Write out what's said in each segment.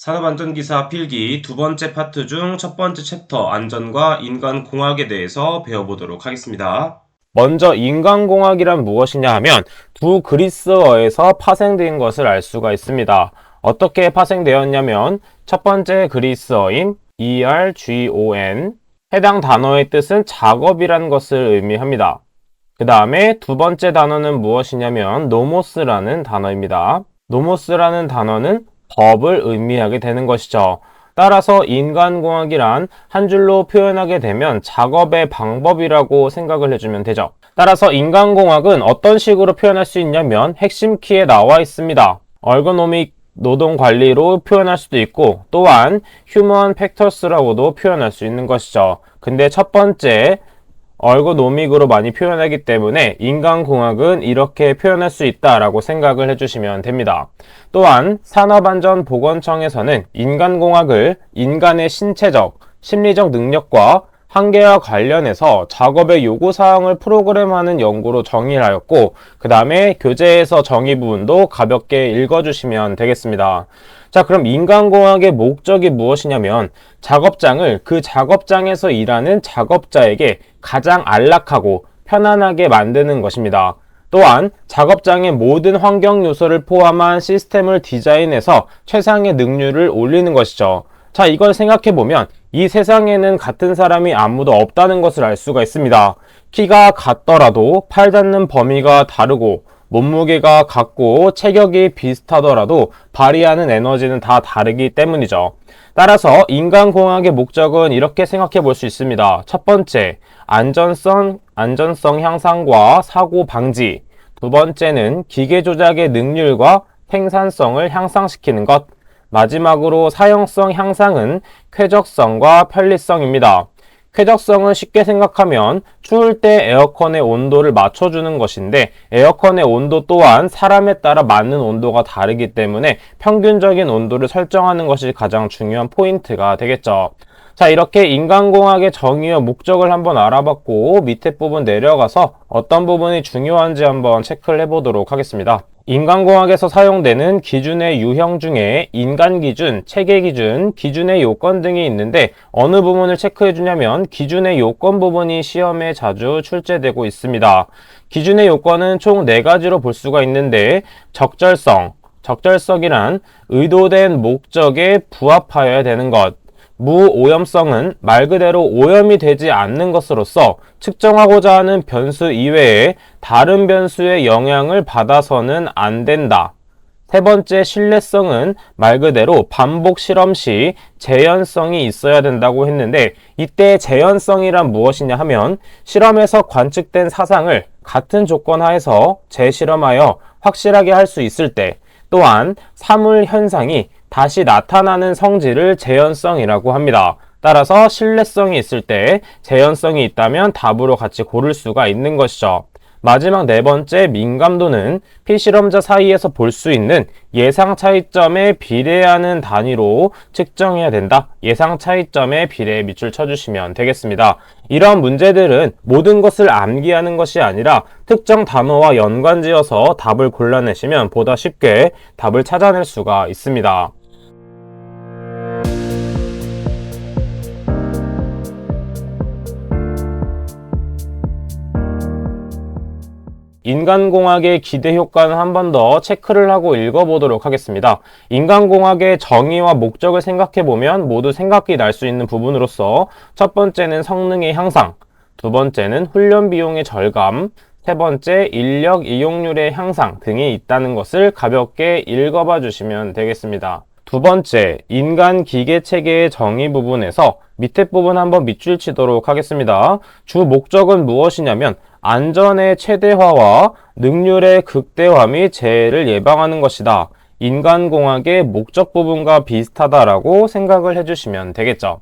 산업안전기사 필기 두 번째 파트 중 첫 번째 챕터 안전과 인간공학에 대해서 배워보도록 하겠습니다. 먼저 인간공학이란 무엇이냐 하면 두 그리스어에서 파생된 것을 알 수가 있습니다. 어떻게 파생되었냐면 첫 번째 그리스어인 ERGON 해당 단어의 뜻은 작업이란 것을 의미합니다. 그 다음에 두 번째 단어는 무엇이냐면 노모스라는 단어입니다. 노모스라는 단어는 법을 의미하게 되는 것이죠. 따라서 인간공학이란 한 줄로 표현하게 되면 작업의 방법이라고 생각을 해주면 되죠. 따라서 인간공학은 어떤 식으로 표현할 수 있냐면 핵심 키에 나와 있습니다. 얼고노믹 노동관리로 표현할 수도 있고 또한 휴먼 팩터스라고도 표현할 수 있는 것이죠. 근데 첫 번째 얼고노믹으로 많이 표현하기 때문에 인간공학은 이렇게 표현할 수 있다라고 생각을 해주시면 됩니다. 또한 산업안전보건청에서는 인간공학을 인간의 신체적, 심리적 능력과 한계와 관련해서 작업의 요구사항을 프로그램하는 연구로 정의를 하였고 그 다음에 교재에서 정의 부분도 가볍게 읽어주시면 되겠습니다. 자, 그럼 인간공학의 목적이 무엇이냐면 작업장을 그 작업장에서 일하는 작업자에게 가장 안락하고 편안하게 만드는 것입니다. 또한 작업장의 모든 환경 요소를 포함한 시스템을 디자인해서 최상의 능률을 올리는 것이죠. 자, 이걸 생각해보면 이 세상에는 같은 사람이 아무도 없다는 것을 알 수가 있습니다. 키가 같더라도 팔 닿는 범위가 다르고 몸무게가 같고 체격이 비슷하더라도 발휘하는 에너지는 다 다르기 때문이죠. 따라서 인간공학의 목적은 이렇게 생각해 볼 수 있습니다. 첫 번째, 안전성 향상과 사고 방지. 두 번째는 기계 조작의 능률과 생산성을 향상시키는 것. 마지막으로 사용성 향상은 쾌적성과 편리성입니다. 쾌적성은 쉽게 생각하면 추울 때 에어컨의 온도를 맞춰주는 것인데 에어컨의 온도 또한 사람에 따라 맞는 온도가 다르기 때문에 평균적인 온도를 설정하는 것이 가장 중요한 포인트가 되겠죠. 자, 이렇게 인간공학의 정의와 목적을 한번 알아봤고 밑에 부분 내려가서 어떤 부분이 중요한지 한번 체크를 해보도록 하겠습니다. 인간공학에서 사용되는 기준의 유형 중에 인간기준, 체계기준, 기준의 요건 등이 있는데 어느 부분을 체크해 주냐면 기준의 요건 부분이 시험에 자주 출제되고 있습니다. 기준의 요건은 총 4가지로 볼 수가 있는데 적절성이란 의도된 목적에 부합하여야 되는 것. 무오염성은 말 그대로 오염이 되지 않는 것으로서 측정하고자 하는 변수 이외에 다른 변수의 영향을 받아서는 안 된다. 세 번째, 신뢰성은 말 그대로 반복 실험 시 재현성이 있어야 된다고 했는데 이때 재현성이란 무엇이냐 하면 실험에서 관측된 사상을 같은 조건 하에서 재실험하여 확실하게 할 수 있을 때 또한 사물 현상이 다시 나타나는 성질을 재현성이라고 합니다. 따라서 신뢰성이 있을 때 재현성이 있다면 답으로 같이 고를 수가 있는 것이죠. 마지막 4번째, 민감도는 피실험자 사이에서 볼 수 있는 예상 차이점에 비례하는 단위로 측정해야 된다. 예상 차이점에 비례 밑줄 쳐주시면 되겠습니다. 이러한 문제들은 모든 것을 암기하는 것이 아니라 특정 단어와 연관지어서 답을 골라내시면 보다 쉽게 답을 찾아낼 수가 있습니다. 인간공학의 기대 효과는 한 번 더 체크를 하고 읽어보도록 하겠습니다. 인간공학의 정의와 목적을 생각해보면 모두 생각이 날 수 있는 부분으로서 첫 번째는 성능의 향상, 두 번째는 훈련 비용의 절감, 세 번째 인력 이용률의 향상 등이 있다는 것을 가볍게 읽어봐 주시면 되겠습니다. 두 번째, 인간-기계 체계의 정의 부분에서 밑에 부분 한번 밑줄 치도록 하겠습니다. 주 목적은 무엇이냐면 안전의 최대화와 능률의 극대화 및 재해를 예방하는 것이다. 인간공학의 목적 부분과 비슷하다라고 생각을 해주시면 되겠죠.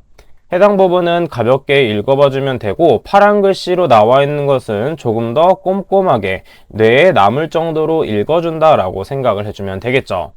해당 부분은 가볍게 읽어봐주면 되고 파란 글씨로 나와 있는 것은 조금 더 꼼꼼하게 뇌에 남을 정도로 읽어준다라고 생각을 해주면 되겠죠.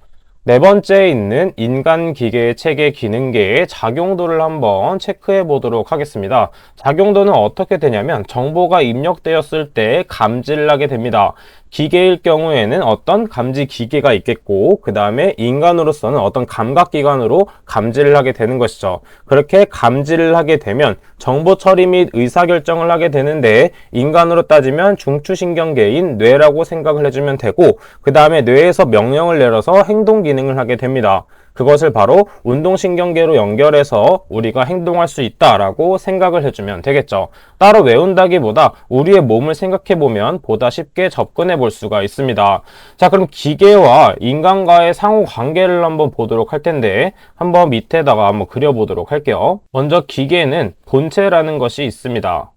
4번째에 있는 인간-기계 체계 기능계의 작용도를 한번 체크해 보도록 하겠습니다. 작용도는 어떻게 되냐면 정보가 입력되었을 때 감지를 하게 됩니다. 기계일 경우에는 어떤 감지 기계가 있겠고, 그 다음에 인간으로서는 어떤 감각기관으로 감지를 하게 되는 것이죠. 그렇게 감지를 하게 되면 정보 처리 및 의사결정을 하게 되는데, 인간으로 따지면 중추신경계인 뇌라고 생각을 해주면 되고, 그 다음에 뇌에서 명령을 내려서 행동 기능을 하게 됩니다. 그것을 바로 운동신경계로 연결해서 우리가 행동할 수 있다라고 생각을 해주면 되겠죠. 따로 외운다기보다 우리의 몸을 생각해보면 보다 쉽게 접근해 볼 수가 있습니다. 자, 그럼 기계와 인간과의 상호 관계를 한번 보도록 할 텐데, 한번 밑에다가 한번 그려보도록 할게요. 먼저 기계는 본체라는 것이 있습니다.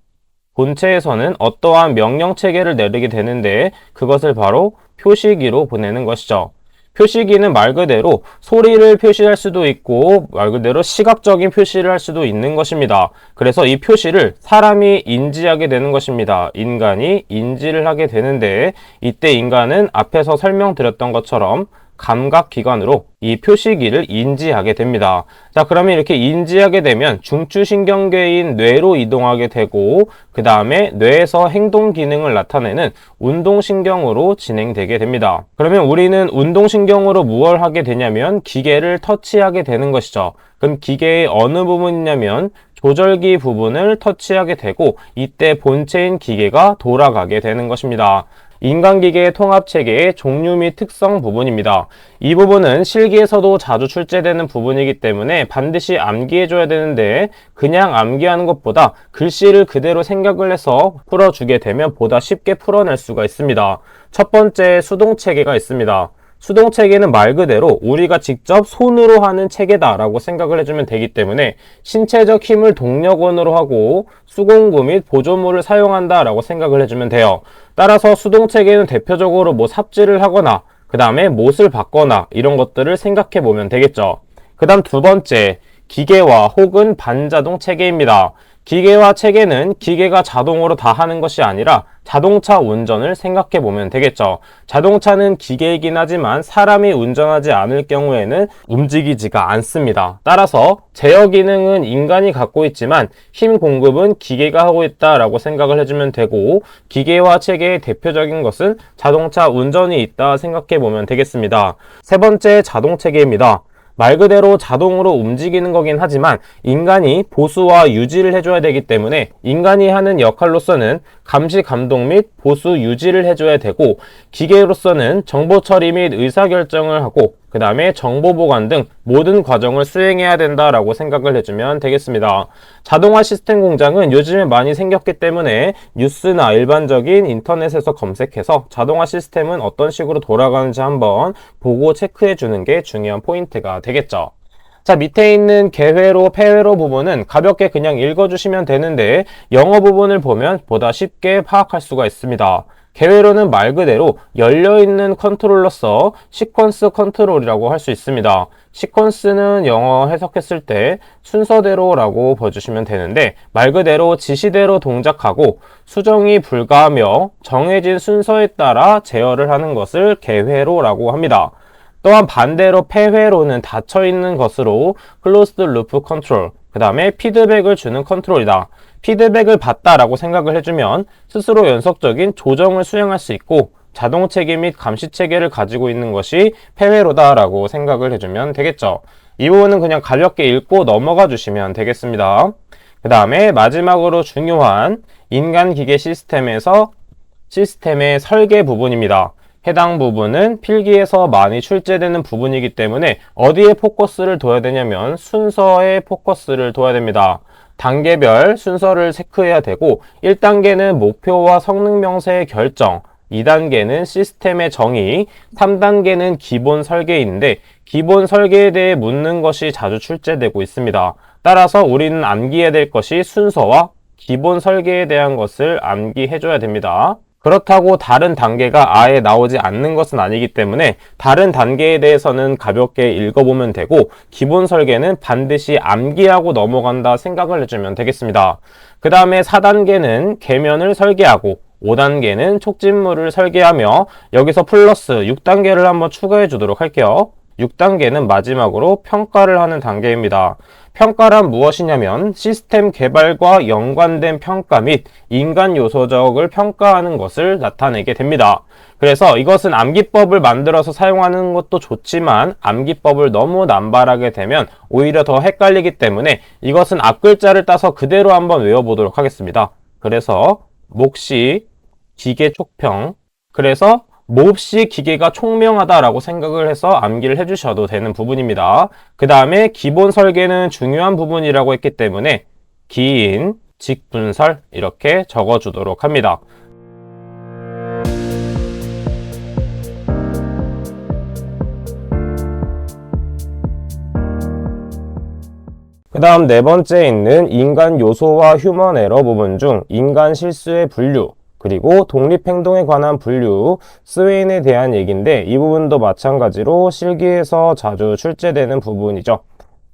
본체에서는 어떠한 명령 체계를 내리게 되는데, 그것을 바로 표시기로 보내는 것이죠. 표시기는 말 그대로 소리를 표시할 수도 있고 말 그대로 시각적인 표시를 할 수도 있는 것입니다. 그래서 이 표시를 사람이 인지하게 되는 것입니다. 인간이 인지를 하게 되는데, 이때 인간은 앞에서 설명드렸던 것처럼 감각기관으로 이 표시기를 인지하게 됩니다. 자, 그러면 이렇게 인지하게 되면 중추신경계인 뇌로 이동하게 되고, 그 다음에 뇌에서 행동 기능을 나타내는 운동신경으로 진행되게 됩니다. 그러면 우리는 운동신경으로 무엇을 하게 되냐면 기계를 터치하게 되는 것이죠. 그럼 기계의 어느 부분이냐면 조절기 부분을 터치하게 되고, 이때 본체인 기계가 돌아가게 되는 것입니다. 인간기계의 통합체계의 종류 및 특성 부분입니다. 이 부분은 실기에서도 자주 출제되는 부분이기 때문에 반드시 암기해줘야 되는데, 그냥 암기하는 것보다 글씨를 그대로 생각을 해서 풀어주게 되면 보다 쉽게 풀어낼 수가 있습니다. 첫 번째, 수동체계가 있습니다. 수동체계는 말 그대로 우리가 직접 손으로 하는 체계다라고 생각을 해주면 되기 때문에 신체적 힘을 동력원으로 하고 수공구 및 보조물을 사용한다라고 생각을 해주면 돼요. 따라서 수동체계는 대표적으로 뭐 삽질을 하거나 그 다음에 못을 받거나 이런 것들을 생각해 보면 되겠죠. 그 다음 두 번째, 기계화 혹은 반자동 체계입니다. 기계화 체계는 기계가 자동으로 다 하는 것이 아니라 자동차 운전을 생각해 보면 되겠죠. 자동차는 기계이긴 하지만 사람이 운전하지 않을 경우에는 움직이지가 않습니다. 따라서 제어 기능은 인간이 갖고 있지만 힘 공급은 기계가 하고 있다라고 생각을 해주면 되고, 기계화 체계의 대표적인 것은 자동차 운전이 있다 생각해 보면 되겠습니다. 세 번째, 자동 체계입니다. 말 그대로 자동으로 움직이는 거긴 하지만 인간이 보수와 유지를 해줘야 되기 때문에 인간이 하는 역할로서는 감시, 감독 및 보수, 유지를 해줘야 되고, 기계로서는 정보 처리 및 의사결정을 하고 그 다음에 정보 보관 등 모든 과정을 수행해야 된다라고 생각을 해주면 되겠습니다. 자동화 시스템 공장은 요즘에 많이 생겼기 때문에 뉴스나 일반적인 인터넷에서 검색해서 자동화 시스템은 어떤 식으로 돌아가는지 한번 보고 체크해 주는 게 중요한 포인트가 되겠죠. 자, 밑에 있는 개회로, 폐회로 부분은 가볍게 그냥 읽어주시면 되는데, 영어 부분을 보면 보다 쉽게 파악할 수가 있습니다. 개회로는 말 그대로 열려있는 컨트롤러서 시퀀스 컨트롤이라고 할 수 있습니다. 시퀀스는 영어 해석했을 때 순서대로라고 봐주시면 되는데, 말 그대로 지시대로 동작하고 수정이 불가하며 정해진 순서에 따라 제어를 하는 것을 개회로라고 합니다. 또한 반대로 폐회로는 닫혀있는 것으로 closed loop control, 그 다음에 피드백을 주는 컨트롤이다. 피드백을 받다라고 생각을 해주면 스스로 연속적인 조정을 수행할 수 있고 자동체계 및 감시체계를 가지고 있는 것이 폐회로다라고 생각을 해주면 되겠죠. 이 부분은 그냥 가볍게 읽고 넘어가 주시면 되겠습니다. 그 다음에 마지막으로 중요한 인간기계 시스템에서 시스템의 설계 부분입니다. 해당 부분은 필기에서 많이 출제되는 부분이기 때문에 어디에 포커스를 둬야 되냐면 순서에 포커스를 둬야 됩니다. 단계별 순서를 체크해야 되고, 1단계는 목표와 성능 명세의 결정, 2단계는 시스템의 정의, 3단계는 기본 설계인데 기본 설계에 대해 묻는 것이 자주 출제되고 있습니다. 따라서 우리는 암기해야 될 것이 순서와 기본 설계에 대한 것을 암기해줘야 됩니다. 그렇다고 다른 단계가 아예 나오지 않는 것은 아니기 때문에 다른 단계에 대해서는 가볍게 읽어보면 되고, 기본 설계는 반드시 암기하고 넘어간다 생각을 해주면 되겠습니다. 그 다음에 4단계는 계면을 설계하고 5단계는 촉진물을 설계하며, 여기서 플러스 6단계를 한번 추가해 주도록 할게요. 6단계는 마지막으로 평가를 하는 단계입니다. 평가란 무엇이냐면 시스템 개발과 연관된 평가 및 인간 요소적을 평가하는 것을 나타내게 됩니다. 그래서 이것은 암기법을 만들어서 사용하는 것도 좋지만 암기법을 너무 남발하게 되면 오히려 더 헷갈리기 때문에 이것은 앞글자를 따서 그대로 한번 외워보도록 하겠습니다. 그래서 몫이 기계 촉평, 그래서 몹시 기계가 총명하다라고 생각을 해서 암기를 해주셔도 되는 부분입니다. 그 다음에 기본 설계는 중요한 부분이라고 했기 때문에 기인, 직분설 이렇게 적어주도록 합니다. 그 다음 네 번째에 있는 인간 요소와 휴먼 에러 부분 중 인간 실수의 분류, 그리고 독립행동에 관한 분류, 스웨인에 대한 얘기인데 이 부분도 마찬가지로 실기에서 자주 출제되는 부분이죠.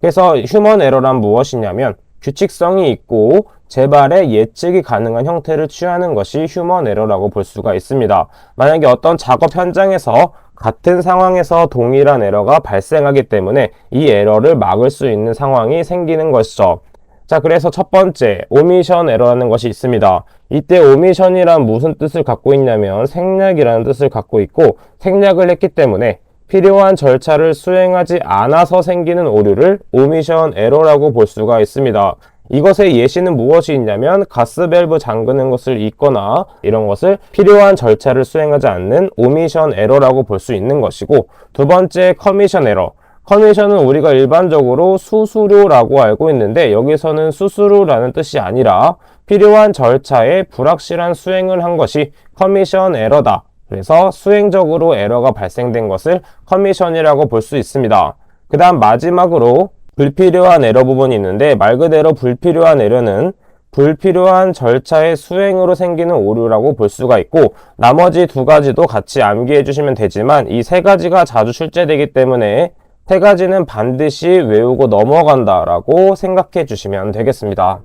그래서 휴먼 에러란 무엇이냐면 규칙성이 있고 재발의 예측이 가능한 형태를 취하는 것이 휴먼 에러라고 볼 수가 있습니다. 만약에 어떤 작업 현장에서 같은 상황에서 동일한 에러가 발생하기 때문에 이 에러를 막을 수 있는 상황이 생기는 것이죠. 자, 그래서 첫 번째, 오미션 에러라는 것이 있습니다. 이때 오미션이란 무슨 뜻을 갖고 있냐면 생략이라는 뜻을 갖고 있고 생략을 했기 때문에 필요한 절차를 수행하지 않아서 생기는 오류를 오미션 에러라고 볼 수가 있습니다. 이것의 예시는 무엇이 있냐면 가스 밸브 잠그는 것을 잊거나 이런 것을 필요한 절차를 수행하지 않는 오미션 에러라고 볼 수 있는 것이고, 두 번째 커미션 에러. 커미션은 우리가 일반적으로 수수료라고 알고 있는데 여기서는 수수료라는 뜻이 아니라 필요한 절차의 불확실한 수행을 한 것이 커미션 에러다. 그래서 수행적으로 에러가 발생된 것을 커미션이라고 볼 수 있습니다. 그 다음 마지막으로 불필요한 에러 부분이 있는데 말 그대로 불필요한 에러는 불필요한 절차의 수행으로 생기는 오류라고 볼 수가 있고, 나머지 두 가지도 같이 암기해 주시면 되지만 이 세 가지가 자주 출제되기 때문에 세 가지는 반드시 외우고 넘어간다 라고 생각해 주시면 되겠습니다.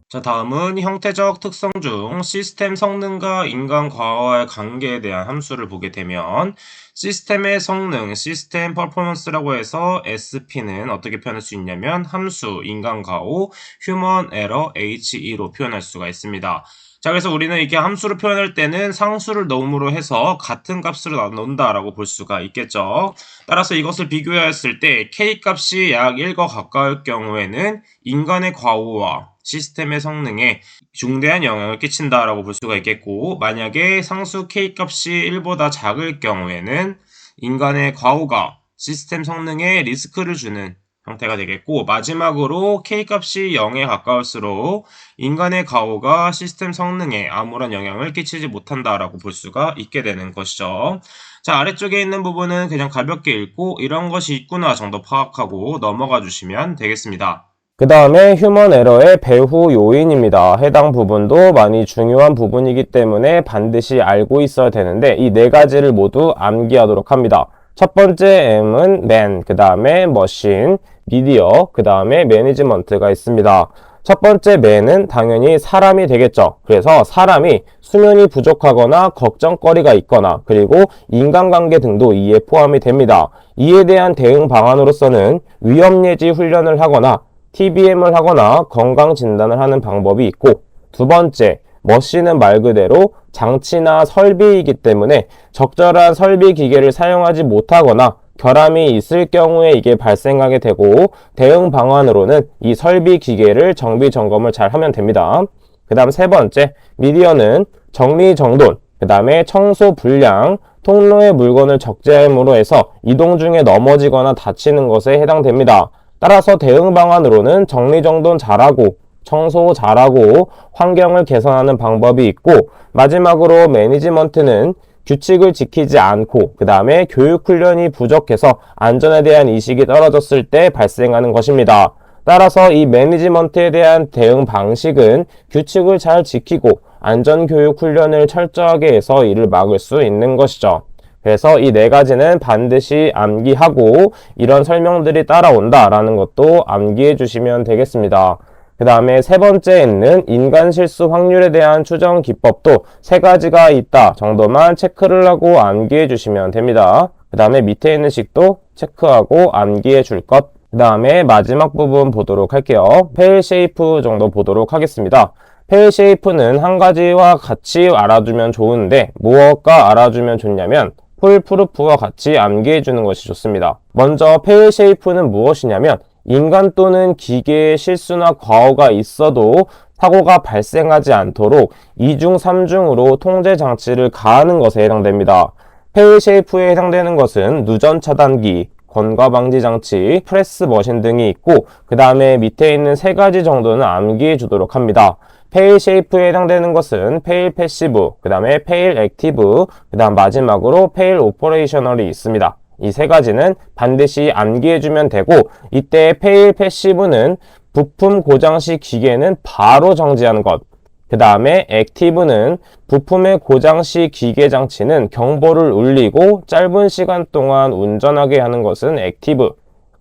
자, 다음은 형태적 특성 중 시스템 성능과 인간 과거와의 관계에 대한 함수를 보게 되면 시스템의 성능, 시스템 퍼포먼스라고 해서 SP는 어떻게 표현할 수 있냐면 함수, 인간 과오, 휴먼 에러, HE로 표현할 수가 있습니다. 자, 그래서 우리는 이렇게 함수로 표현할 때는 상수를 넣음으로 해서 같은 값으로 나눈다라고 볼 수가 있겠죠. 따라서 이것을 비교했을 때 K 값이 약 1과 가까울 경우에는 인간의 과오와 시스템의 성능에 중대한 영향을 끼친다라고 볼 수가 있겠고, 만약에 상수 K 값이 1보다 작을 경우에는 인간의 과오가 시스템 성능에 리스크를 주는 형태가 되겠고, 마지막으로 K 값이 0에 가까울수록 인간의 과오가 시스템 성능에 아무런 영향을 끼치지 못한다라고 볼 수가 있게 되는 것이죠. 자, 아래쪽에 있는 부분은 그냥 가볍게 읽고 이런 것이 있구나 정도 파악하고 넘어가 주시면 되겠습니다. 그 다음에 휴먼 에러의 배후 요인입니다. 해당 부분도 많이 중요한 부분이기 때문에 반드시 알고 있어야 되는데 이 네 가지를 모두 암기하도록 합니다. 첫 번째 M은 man, 그 다음에 machine, 미디어, 그 다음에 매니지먼트가 있습니다. 첫 번째 man은 당연히 사람이 되겠죠. 그래서 사람이 수면이 부족하거나 걱정거리가 있거나 그리고 인간관계 등도 이에 포함이 됩니다. 이에 대한 대응 방안으로서는 위험예지 훈련을 하거나 TBM을 하거나 건강진단을 하는 방법이 있고, 두 번째, 머신은 말 그대로 장치나 설비이기 때문에 적절한 설비 기계를 사용하지 못하거나 결함이 있을 경우에 이게 발생하게 되고, 대응 방안으로는 이 설비 기계를 정비 점검을 잘 하면 됩니다. 그 다음 세 번째, 미디어는 정리정돈, 그 다음에 청소 불량, 통로의 물건을 적재함으로 해서 이동 중에 넘어지거나 다치는 것에 해당됩니다. 따라서 대응 방안으로는 정리정돈 잘하고 청소 잘하고 환경을 개선하는 방법이 있고, 마지막으로 매니지먼트는 규칙을 지키지 않고 그 다음에 교육훈련이 부족해서 안전에 대한 인식이 떨어졌을 때 발생하는 것입니다. 따라서 이 매니지먼트에 대한 대응 방식은 규칙을 잘 지키고 안전교육훈련을 철저하게 해서 이를 막을 수 있는 것이죠. 그래서 이 네 가지는 반드시 암기하고 이런 설명들이 따라온다라는 것도 암기해 주시면 되겠습니다. 그 다음에 세 번째에 있는 인간 실수 확률에 대한 추정 기법도 세 가지가 있다 정도만 체크를 하고 암기해 주시면 됩니다. 그 다음에 밑에 있는 식도 체크하고 암기해 줄 것 그 다음에 마지막 부분 보도록 할게요. 페일 쉐이프 정도 보도록 하겠습니다. 페일 쉐이프는 한 가지와 같이 알아두면 좋은데 무엇과 알아두면 좋냐면 풀프루프와 같이 암기해 주는 것이 좋습니다. 먼저 페일 쉐이프는 무엇이냐면 인간 또는 기계의 실수나 과오가 있어도 사고가 발생하지 않도록 2중, 3중으로 통제 장치를 가하는 것에 해당됩니다. 페일 쉐이프에 해당되는 것은 누전 차단기, 건과 방지 장치, 프레스 머신 등이 있고 그 다음에 밑에 있는 세 가지 정도는 암기해 주도록 합니다. 페일 쉐이프에 해당되는 것은 페일 패시브, 그 다음에 페일 액티브, 그 다음 마지막으로 페일 오퍼레이셔널이 있습니다. 이 세 가지는 반드시 암기해 주면 되고 이때 페일 패시브는 부품 고장 시 기계는 바로 정지하는 것, 그 다음에 액티브는 부품의 고장 시 기계 장치는 경보를 울리고 짧은 시간 동안 운전하게 하는 것은 액티브,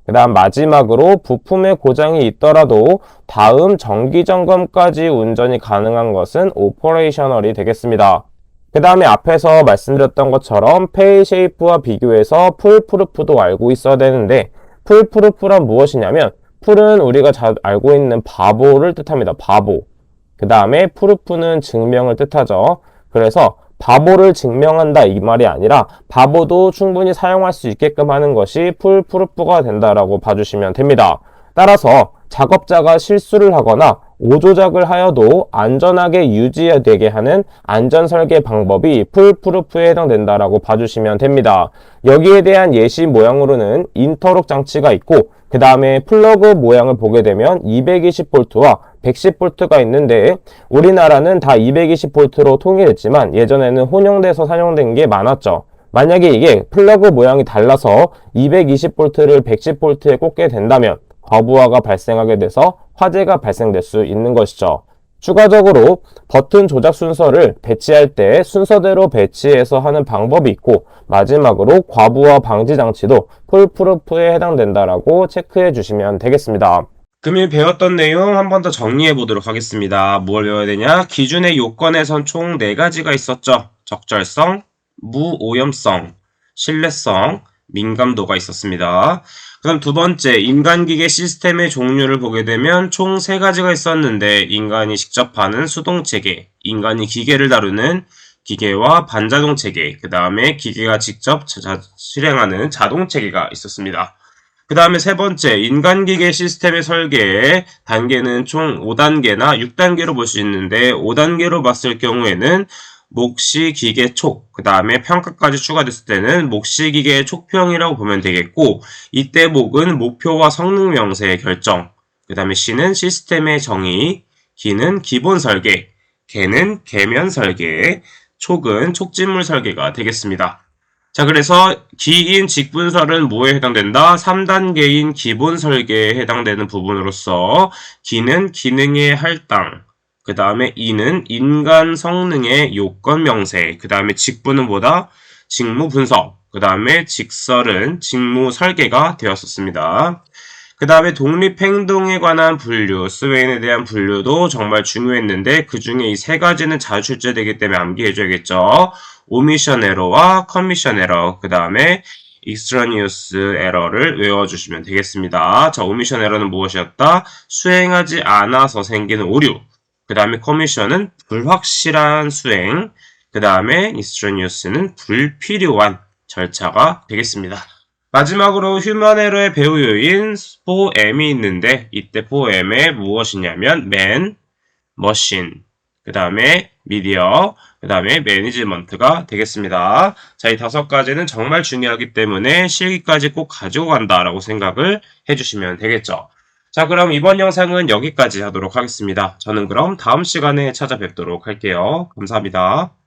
그 다음 마지막으로 부품의 고장이 있더라도 다음 정기 점검까지 운전이 가능한 것은 오퍼레이셔널이 되겠습니다. 그 다음에 앞에서 말씀드렸던 것처럼 페일 쉐이프와 비교해서 풀프루프도 알고 있어야 되는데 풀프루프란 무엇이냐면 풀은 우리가 잘 알고 있는 바보를 뜻합니다. 바보. 그 다음에 프루프는 증명을 뜻하죠. 그래서 바보를 증명한다 이 말이 아니라 바보도 충분히 사용할 수 있게끔 하는 것이 풀프루프가 된다라고 봐주시면 됩니다. 따라서 작업자가 실수를 하거나 오조작을 하여도 안전하게 유지되게 하는 안전설계 방법이 풀프루프에 해당된다라고 봐주시면 됩니다. 여기에 대한 예시 모양으로는 인터록 장치가 있고 그 다음에 플러그 모양을 보게 되면 220V와 110V가 있는데 우리나라는 다 220V로 통일했지만 예전에는 혼용돼서 사용된 게 많았죠. 만약에 이게 플러그 모양이 달라서 220V를 110V에 꽂게 된다면 과부하가 발생하게 돼서 화재가 발생될 수 있는 것이죠. 추가적으로 버튼 조작 순서를 배치할 때 순서대로 배치해서 하는 방법이 있고 마지막으로 과부하 방지 장치도 풀프루프에 해당된다라고 체크해 주시면 되겠습니다. 금일 배웠던 내용 한 번 더 정리해 보도록 하겠습니다. 뭘 배워야 되냐? 기준의 요건에선 총 4가지가 있었죠. 적절성, 무오염성, 신뢰성, 민감도가 있었습니다. 그럼 두 번째, 인간기계 시스템의 종류를 보게 되면 총 3가지가 있었는데 인간이 직접 하는 수동체계, 인간이 기계를 다루는 기계와 반자동체계, 그 다음에 기계가 직접 실행하는 자동체계가 있었습니다. 그 다음에 세 번째, 인간기계 시스템의 설계 단계는 총 5단계나 6단계로 볼 수 있는데 5단계로 봤을 경우에는 목시기계 촉, 그 다음에 평가까지 추가됐을 때는 목시기계 촉평이라고 보면 되겠고 이때 목은 목표와 성능 명세의 결정, 그 다음에 시는 시스템의 정의, 기는 기본 설계, 개는 계면 설계, 촉은 촉진물 설계가 되겠습니다. 자, 그래서 기인 직분설은 뭐에 해당된다? 3단계인 기본 설계에 해당되는 부분으로서 기는 기능의 할당, 그 다음에 이는 인간 성능의 요건 명세, 그 다음에 직분은 뭐다? 직무 분석, 그 다음에 직설은 직무 설계가 되었었습니다. 그 다음에 독립행동에 관한 분류, 스웨인에 대한 분류도 정말 중요했는데 그 중에 이 3가지는 자주 출제되기 때문에 암기해줘야겠죠. 오미션 에러와 커미션 에러, 그 다음에 extraneous 에러를 외워주시면 되겠습니다. 자, 오미션 에러는 무엇이었다? 수행하지 않아서 생기는 오류. 그 다음에 커미션은 불확실한 수행. 그 다음에 extraneous는 불필요한 절차가 되겠습니다. 마지막으로 휴먼 에러의 배후 요인 4M이 있는데 이때 4M에 무엇이냐면 man, machine, 그 다음에 미디어, 그 다음에 매니지먼트가 되겠습니다. 자, 이 5가지는 정말 중요하기 때문에 실기까지 꼭 가지고 간다라고 생각을 해주시면 되겠죠. 자, 그럼 이번 영상은 여기까지 하도록 하겠습니다. 저는 그럼 다음 시간에 찾아뵙도록 할게요. 감사합니다.